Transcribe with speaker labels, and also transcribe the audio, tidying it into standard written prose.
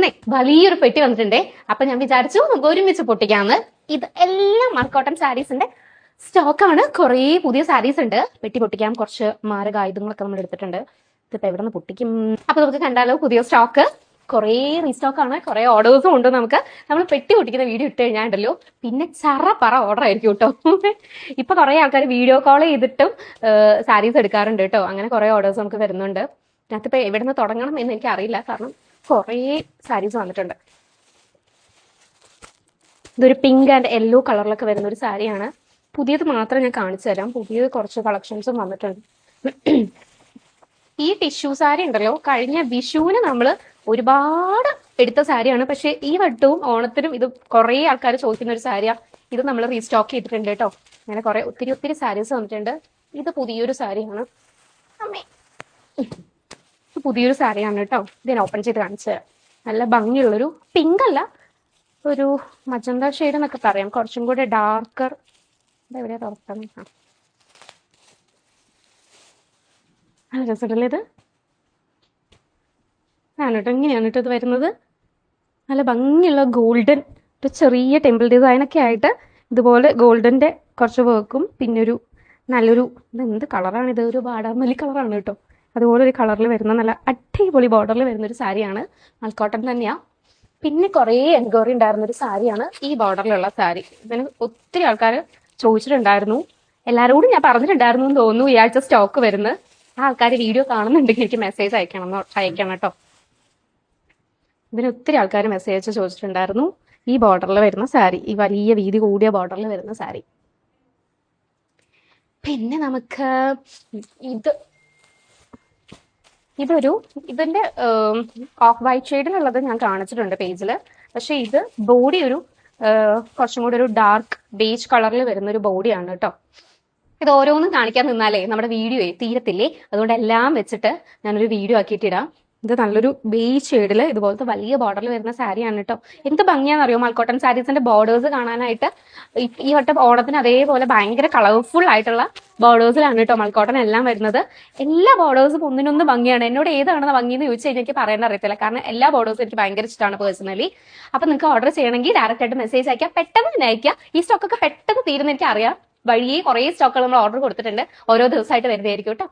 Speaker 1: അങ്ങനെ വലിയൊരു പെട്ടി വന്നിട്ടുണ്ടേ. അപ്പൊ ഞാൻ വിചാരിച്ചു നമുക്ക് ഒരുമിച്ച് പൊട്ടിക്കാന്ന്. ഇത് എല്ലാം മൽക്കോട്ടൺ സാരീസിന്റെ സ്റ്റോക്കാണ്. കുറേ പുതിയ സാരീസ് ഉണ്ട്. പെട്ടി പൊട്ടിക്കാൻ കുറച്ച് മാരക ആയുധങ്ങളൊക്കെ നമ്മൾ എടുത്തിട്ടുണ്ട്. ഇതിപ്പോ എവിടെ നിന്ന് പൊട്ടിക്കും? അപ്പൊ നമുക്ക് കണ്ടാലോ പുതിയ സ്റ്റോക്ക്. കുറേ റീസ്റ്റോക്ക് ആണ്, കുറെ ഓർഡേഴ്സും ഉണ്ട്. നമ്മൾ പെട്ടി പൊട്ടിക്കുന്ന വീഡിയോ ഇട്ട് കഴിഞ്ഞാണ്ടല്ലോ പിന്നെ പറ ഓർഡർ ആയിരിക്കും കേട്ടോ. ഇപ്പൊ കുറെ ആൾക്കാർ വീഡിയോ കോൾ ചെയ്തിട്ടും സാരീസ് എടുക്കാറുണ്ട് കേട്ടോ. അങ്ങനെ കുറെ ഓർഡേഴ്സ് നമുക്ക് വരുന്നുണ്ട്. അതിപ്പോ എവിടെ നിന്ന് തുടങ്ങണം എന്ന് എനിക്ക് അറിയില്ല, കാരണം കുറേ സാരീസ് വന്നിട്ടുണ്ട്. ഇതൊരു പിങ്ക് ആൻഡ് യെല്ലോ കളറിലൊക്കെ വരുന്ന ഒരു സാരിയാണ്. പുതിയത് മാത്രം ഞാൻ കാണിച്ചു തരാം. പുതിയത് കുറച്ച് കളക്ഷൻസും വന്നിട്ടുണ്ട്. ഈ ടിഷ്യൂ സാരി ഉണ്ടല്ലോ, കഴിഞ്ഞ വിഷുവിന് നമ്മൾ ഒരുപാട് എടുത്ത സാരിയാണ്. പക്ഷെ ഈ വട്ടവും ഓണത്തിനും ഇത് കുറേ ആൾക്കാർ ചോദിക്കുന്ന ഒരു സാരിയാ. ഇത് നമ്മൾ റീസ്റ്റോക്ക് ചെയ്തിട്ടുണ്ട് കേട്ടോ. അങ്ങനെ കുറെ ഒത്തിരി സാരീസ് വന്നിട്ടുണ്ട്. ഇത് പുതിയൊരു സാരിയാണ്. പുതിയൊരു സാരിയാണ് കേട്ടോ. ഇതിനെ ഓപ്പൺ ചെയ്ത് കാണിച്ചു തരാം. നല്ല ഭംഗിയുള്ളൊരു പിങ്ക് അല്ല, ഒരു മജന്ത ഷെയ്ഡ് എന്നൊക്കെ പറയാം. കുറച്ചും കൂടെ ഡാർക്കർ. ഇതെവിടെയാ തുറക്കാൻ? നല്ല രസമുണ്ടല്ലേ ഇത്? ആണ് കേട്ടോ. ഇങ്ങനെയാണ് കേട്ടോ ഇത് വരുന്നത്. നല്ല ഭംഗിയുള്ള ഗോൾഡൻ ഒരു ചെറിയ ടെമ്പിൾ ഡിസൈൻ ഒക്കെ ആയിട്ട് ഇതുപോലെ ഗോൾഡന്റെ കുറച്ച് വർക്കും പിന്നെ ഒരു നല്ലൊരു എന്ത് കളറാണ് ഇത്? ഒരു വാടാമല്ലി കളറാണ് കേട്ടോ. അതുപോലെ ഒരു കളറിൽ വരുന്ന നല്ല അടിപൊളി ബോർഡറിൽ വരുന്ന ഒരു സാരിയാണ്. മൽക്കോട്ടൺ തന്നെയാ. പിന്നെ കുറേ എൻക്വയറി ഉണ്ടായിരുന്ന ഒരു സാരിയാണ് ഈ ബോർഡറിലുള്ള സാരി. ഇതിന് ഒത്തിരി ആൾക്കാർ ചോദിച്ചിട്ടുണ്ടായിരുന്നു. എല്ലാവരോടും ഞാൻ പറഞ്ഞിട്ടുണ്ടായിരുന്നു എന്ന് തോന്നുന്നു ഈ ആഴ്ച സ്റ്റോക്ക് വരുന്നത്. ആ ആൾക്കാർ വീഡിയോ കാണുന്നുണ്ടെങ്കിൽ എനിക്ക് മെസ്സേജ് അയക്കണം കേട്ടോ. ഇതിന് ഒത്തിരി ആൾക്കാർ മെസ്സേജ് അയച്ച് ചോദിച്ചിട്ടുണ്ടായിരുന്നു ഈ ബോർഡറിൽ വരുന്ന സാരി, ഈ വലിയ വീതി കൂടിയ ബോർഡറിൽ വരുന്ന സാരി. പിന്നെ നമുക്ക് ഇതിന്റെ ഓഫ് വൈറ്റ് ഷെയ്ഡിലുള്ളത് ഞാൻ കാണിച്ചിട്ടുണ്ട് പേജിൽ. പക്ഷെ ഇത് ബോഡി ഒരു കുറച്ചും കൂടി ഒരു ഡാർക്ക് ബേജ് കളറിൽ വരുന്ന ഒരു ബോഡിയാണ് കേട്ടോ. ഇത് ഓരോന്നും കാണിക്കാൻ നിന്നാലേ നമ്മുടെ വീഡിയോ തീരത്തില്ലേ. അതുകൊണ്ട് എല്ലാം വെച്ചിട്ട് ഞാനൊരു വീഡിയോ ആക്കിയിട്ടിടാം. ഇത് നല്ലൊരു ബേജ് ഷെയ്ഡിൽ ഇതുപോലത്തെ വലിയ ബോർഡറിൽ വരുന്ന സാരിയാണ് കേട്ടോ. എന്ത് ഭംഗിയാണെന്നറിയോ മൽക്കോട്ടൺ സാരീസിന്റെ ബോർഡേഴ്സ് കാണാനായിട്ട്. ഈ വട്ടം ഓണത്തിന് അതേപോലെ ഭയങ്കര കളർഫുൾ ആയിട്ടുള്ള ബോർഡേഴ്സിലാണ് കേട്ടോ മൽക്കോട്ടൺ എല്ലാം വരുന്നത്. എല്ലാ ബോർഡേഴ്സും ഒന്നിനൊന്ന് ഭംഗിയാണ്. എന്നോട് ഏതാണെന്ന് ഭംഗിയെന്ന് ചോദിച്ചു കഴിഞ്ഞാൽ എനിക്ക് പറയാൻ അറിയത്തില്ല, കാരണം എല്ലാ ബോർഡേഴ്സും എനിക്ക് ഭയങ്കര ഇഷ്ടമാണ് പേഴ്സണലി. അപ്പൊ നിങ്ങൾക്ക് ഓർഡർ ചെയ്യണമെങ്കിൽ ഡയറക്റ്റ് ആയിട്ട് മെസ്സേജ് അയക്കാം. പെട്ടെന്ന് തന്നെ അയക്കുക. ഈ സ്റ്റോക്കൊക്കെ പെട്ടെന്ന് തീരുന്ന എനിക്ക് അറിയാം. വഴിയെ കുറേ സ്റ്റോക്കുകൾ നമ്മൾ ഓർഡർ കൊടുത്തിട്ടുണ്ട്. ഓരോ ദിവസമായിട്ട് വരുന്നതായിരിക്കും കേട്ടോ.